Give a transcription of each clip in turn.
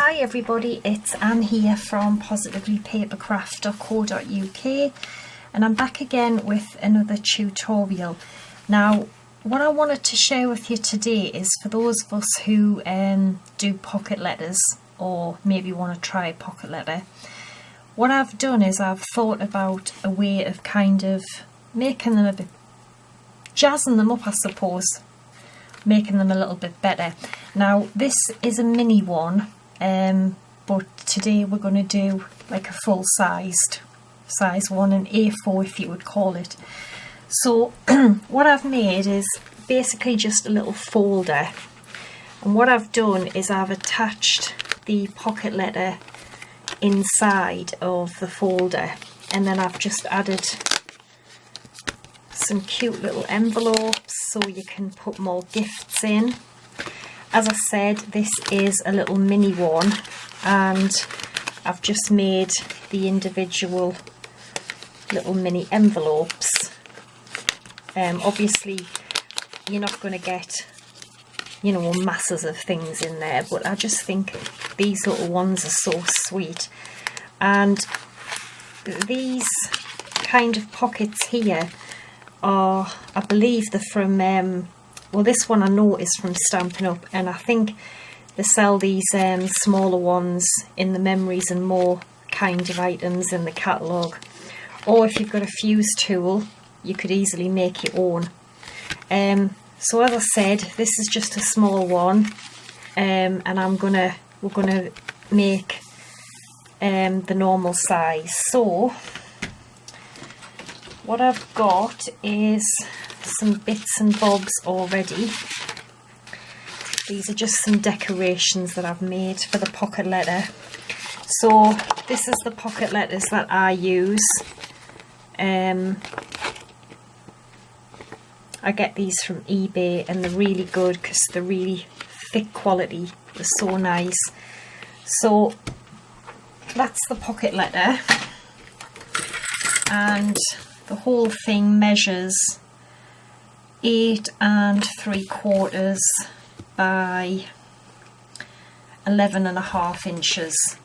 Hi everybody, it's Anne here from positivelypapercraft.co.uk and I'm back again with another tutorial. Now what I wanted to share with you today is for those of us who do pocket letters or maybe want to try a pocket letter. What I've done is I've thought about a way of kind of making them a bit, jazzing them up I suppose, making them a little bit better. Now this is a mini one, but today we're going to do like a full sized size one, an A4 if you would call it. So what I've made is basically just a little folder, and what I've done is I've attached the pocket letter inside of the folder, and then I've just added some cute little envelopes so you can put more gifts in. As I said, this is a little mini one, and I've just made the individual little mini envelopes. Obviously you're not going to get, you know, masses of things in there, but I just think these little ones are so sweet. And these kind of pockets here are, I believe they're from well, this one I know is from Stampin' Up, and I think they sell these smaller ones in the Memories and More kind of items in the catalogue. Or if you've got a fuse tool, you could easily make your own. So as I said, this is just a small one, and we're gonna make the normal size. So what I've got is some bits and bobs already. These are just some decorations that I've made for the pocket letter. So this is the pocket letters that I use. I get these from eBay and they're really good because they're really thick quality. They're so nice. So that's the pocket letter, and the whole thing measures 8 3/4 by 11.5 inches.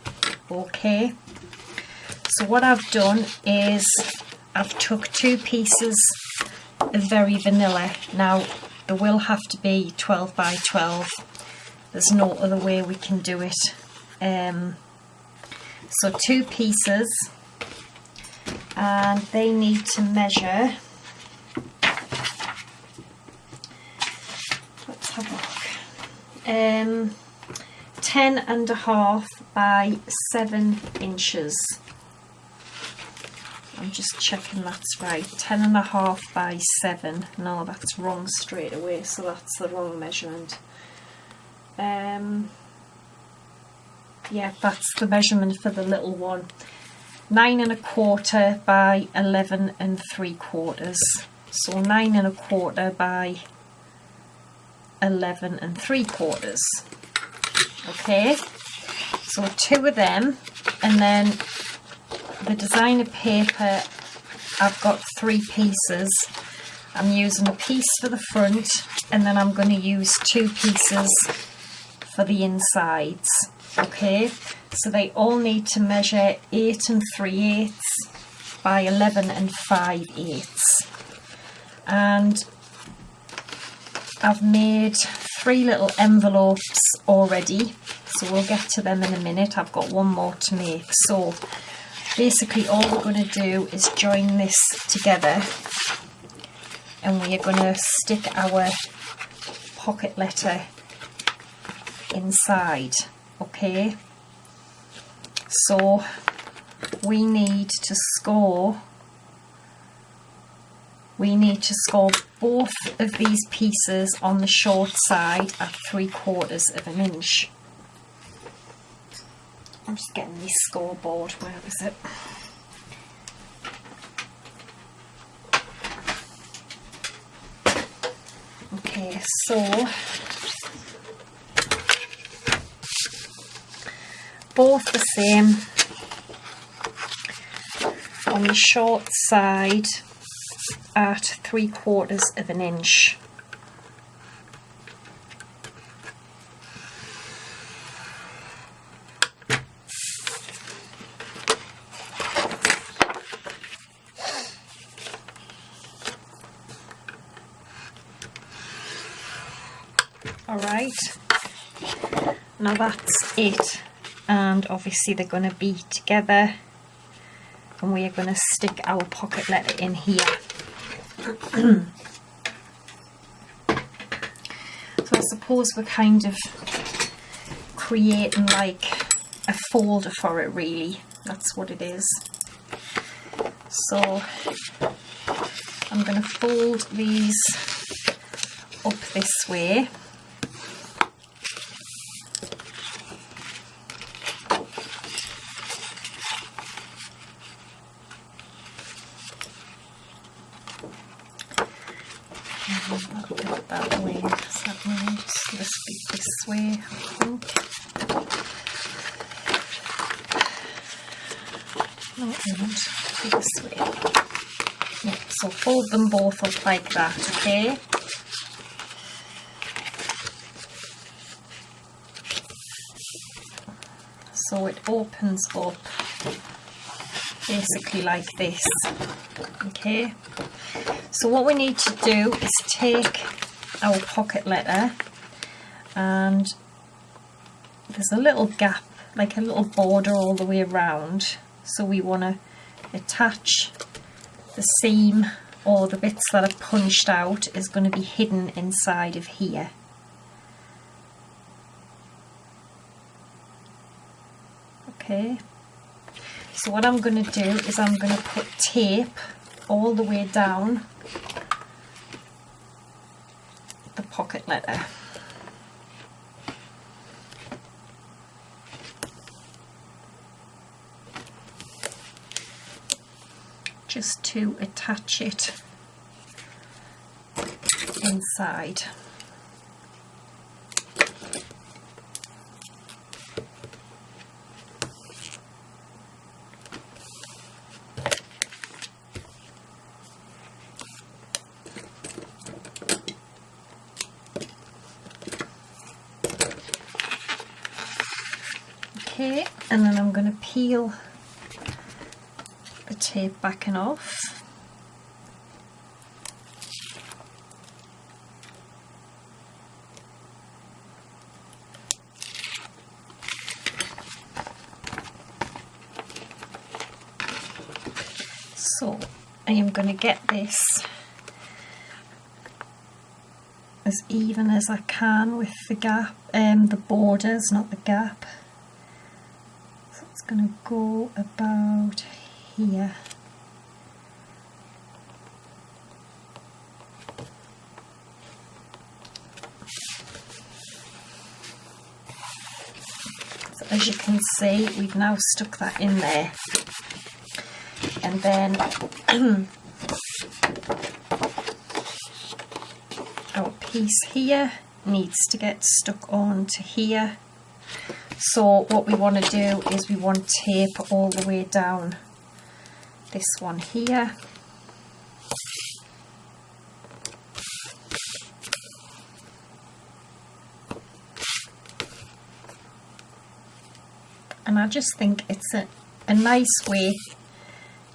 Okay, so what I've done is I've took 2 pieces of very vanilla. Now they will have to be 12 by 12. There's no other way we can do it. So 2 pieces, and they need to measure, let's have a look, 10.5 by 7 inches. I'm just checking that's right. 10.5 by 7. No, that's wrong straight away, so that's the wrong measurement. Yeah, that's the measurement for the little one. 9.25 by 11 3/4. So 9.25 by 11 3/4. Okay, so 2 of them, and then the designer paper, I've got 3 pieces. I'm using a piece for the front, and then I'm going to use 2 pieces for the insides. Okay, so they all need to measure 8 3/8 by 11 5/8. And I've made 3 little envelopes already, so we'll get to them in a minute. I've got one more to make. So basically all we're going to do is join this together, and we are going to stick our pocket letter inside. Okay, so we need to score both of these pieces on the short side at 3/4 of an inch. I'm just getting the scoreboard. Where is it? Okay, so both the same on the short side at 3/4 of an inch. Alright, now that's it, and obviously they're going to be together, and we are going to stick our pocket letter in here. So I suppose we're kind of creating like a folder for it, really. That's what it is. So I'm going to fold these up this way. I'll do it that way, so that might just be this way, I think. No, it won't be this way. Yeah, so fold them both up like that, okay? So it opens up basically like this, okay? So what we need to do is take our pocket letter, and there's a little gap, like a little border all the way around, so we want to attach the seam, or the bits that are punched out is going to be hidden inside of here. Okay, so what I'm going to do is I'm going to put tape all the way down the pocket letter. Just to attach it inside. Okay, and then I'm going to peel the tape back and off. So I am going to get this as even as I can with the gap, the borders, not the gap. So it's going to go about here. So as you can see, we've now stuck that in there, and then our piece here needs to get stuck onto here. So what we want to do is we want tape all the way down this one here. And I just think it's a nice way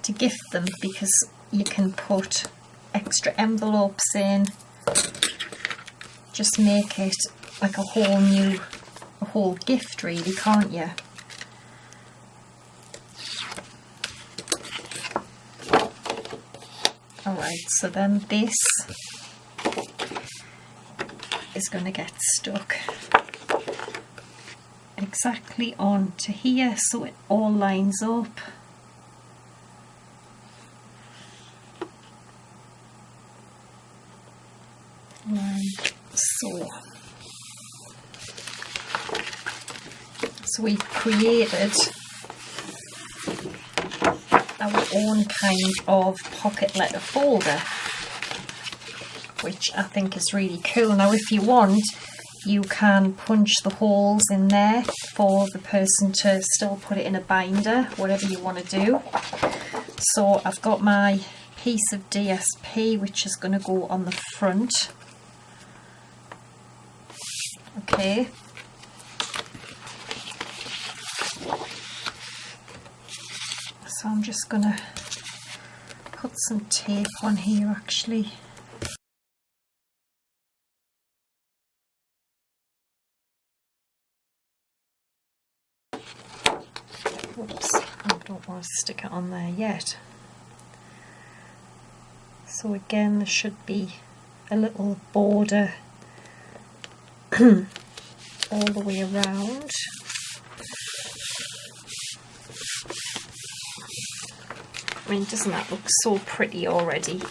to gift them, because you can put extra envelopes in, just make it like a whole gift really, can't you? Alright, so then this is going to get stuck exactly onto here, so it all lines up. Like so. So we've created our own kind of pocket letter folder, which I think is really cool. Now if you want, you can punch the holes in there for the person to still put it in a binder, whatever you want to do. So I've got my piece of DSP which is going to go on the front. Okay. So I'm just going to put some tape on here actually. Oops, I don't want to stick it on there yet. So again, there should be a little border all the way around. I mean, doesn't that look so pretty already?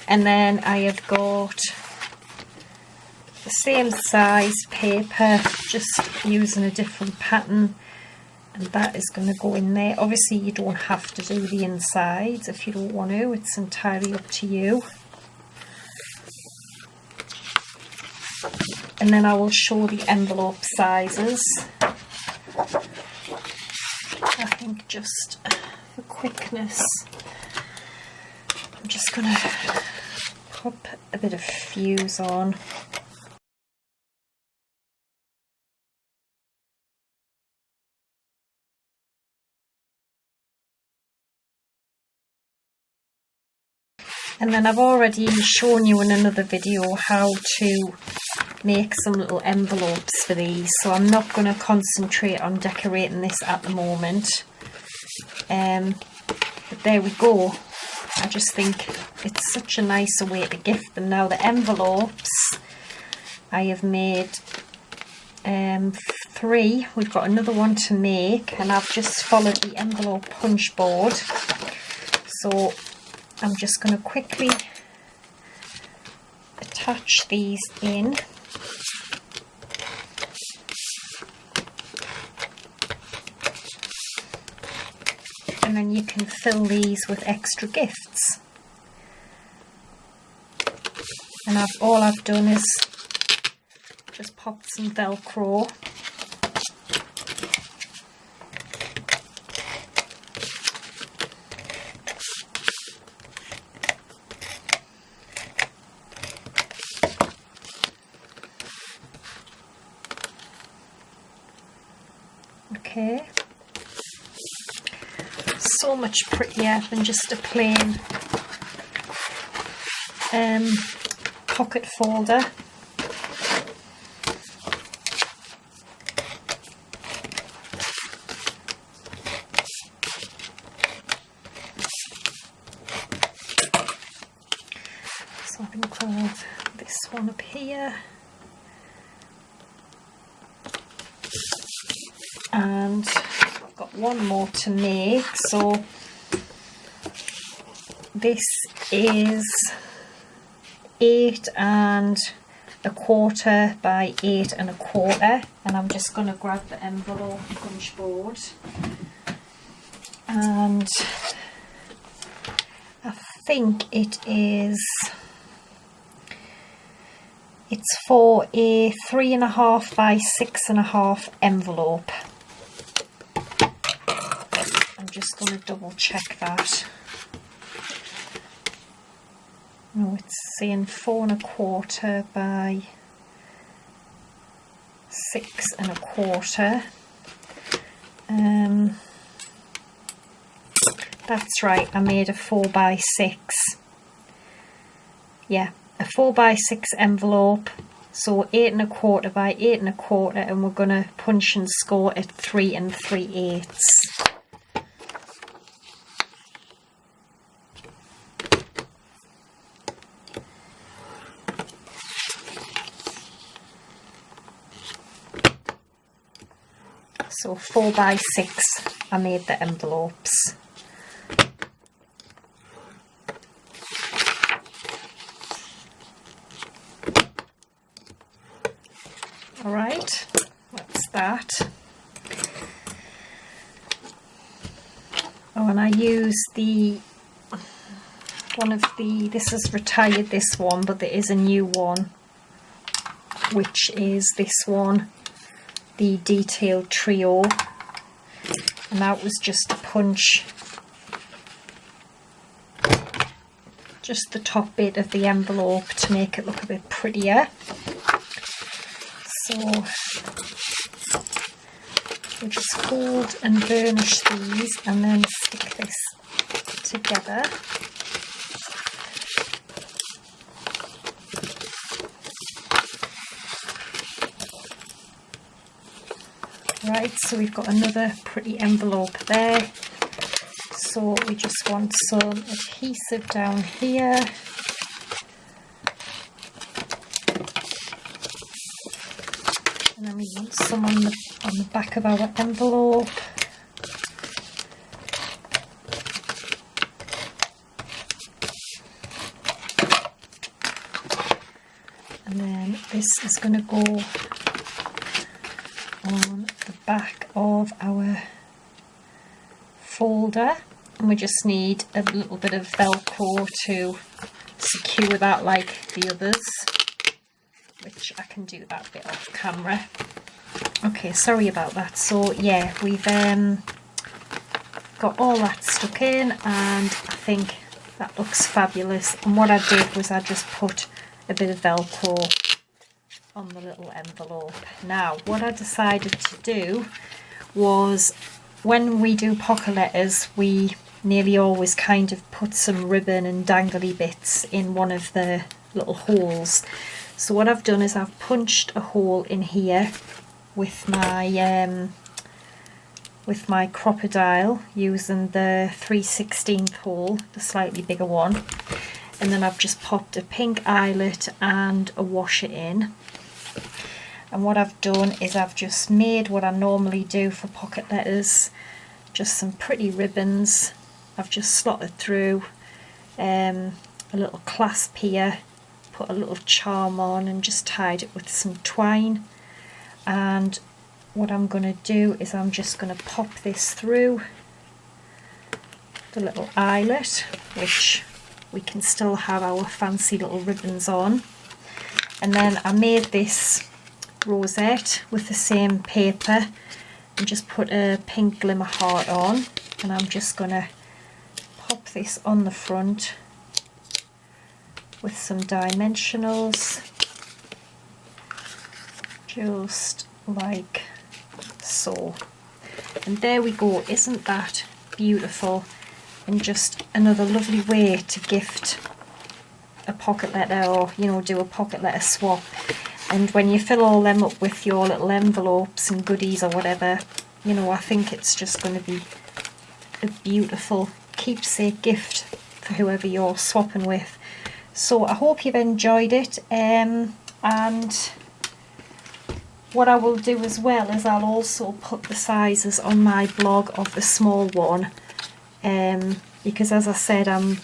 And then I have got the same size paper, just using a different pattern, and that is going to go in there. Obviously you don't have to do the insides if you don't want to, it's entirely up to you. And then I will show the envelope sizes. I think just for quickness, I'm just going to pop a bit of fuse on. And then I've already shown you in another video how to make some little envelopes for these, so I'm not going to concentrate on decorating this at the moment. But there we go. I just think it's such a nicer way to gift them. Now the envelopes, I have made 3. We've got another one to make, and I've just followed the envelope punch board. So I'm just going to quickly attach these in. And then you can fill these with extra gifts. And all I've done is just popped some Velcro. Okay, so much prettier than just a plain pocket folder. So I think we'll have this one up here. And I've got one more to make, so this is 8 1/4 by 8 1/4, and I'm just going to grab the envelope punch board, and I think it's for a 3.5 by 6.5 envelope. I'm just going to double check that. No, it's saying 4 1/4 by 6 1/4. That's right, I made a 4 by 6. Yeah, a 4 by 6 envelope. So 8 1/4 by 8 1/4, and we're going to punch and score at 3 3/8. So 4 by 6 I made the envelopes. Alright, that's that. Oh, and I use this is retired, this one, but there is a new one, which is this one, the Detailed Trio, and that was just to punch just the top bit of the envelope to make it look a bit prettier. So we'll just fold and burnish these and then stick this together. Right, so we've got another pretty envelope there. So we just want some adhesive down here. And then we want some on the back of our envelope. And then this is going to go on the back of our folder, and we just need a little bit of Velcro to secure that like the others, which I can do that bit off camera. Okay, sorry about that. So yeah, we've got all that stuck in, and I think that looks fabulous. And what I did was I just put a bit of Velcro on the little envelope. Now what I decided to do was, when we do pocket letters, we nearly always kind of put some ribbon and dangly bits in one of the little holes. So what I've done is I've punched a hole in here with my crocodile using the 3/16 hole, the slightly bigger one, and then I've just popped a pink eyelet and a washer in. And what I've done is I've just made what I normally do for pocket letters, just some pretty ribbons. I've just slotted through a little clasp here, put a little charm on and just tied it with some twine. And what I'm going to do is I'm just going to pop this through the little eyelet, which we can still have our fancy little ribbons on. And then I made this rosette with the same paper and just put a pink glimmer heart on, and I'm just going to pop this on the front with some dimensionals, just like so. And there we go. Isn't that beautiful? And just another lovely way to gift a pocket letter, or do a pocket letter swap. And when you fill all them up with your little envelopes and goodies or whatever, I think it's just going to be a beautiful keepsake gift for whoever you're swapping with. So I hope you've enjoyed it, and what I will do as well is I'll also put the sizes on my blog of the small one, because as I said, I'm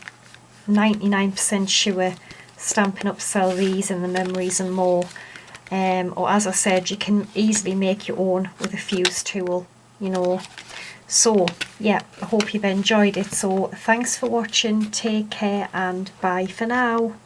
99% sure Stampin' Up sell these in the Memories and More, or as I said, you can easily make your own with a fuse tool, So yeah, I hope you've enjoyed it. So thanks for watching, take care, and bye for now.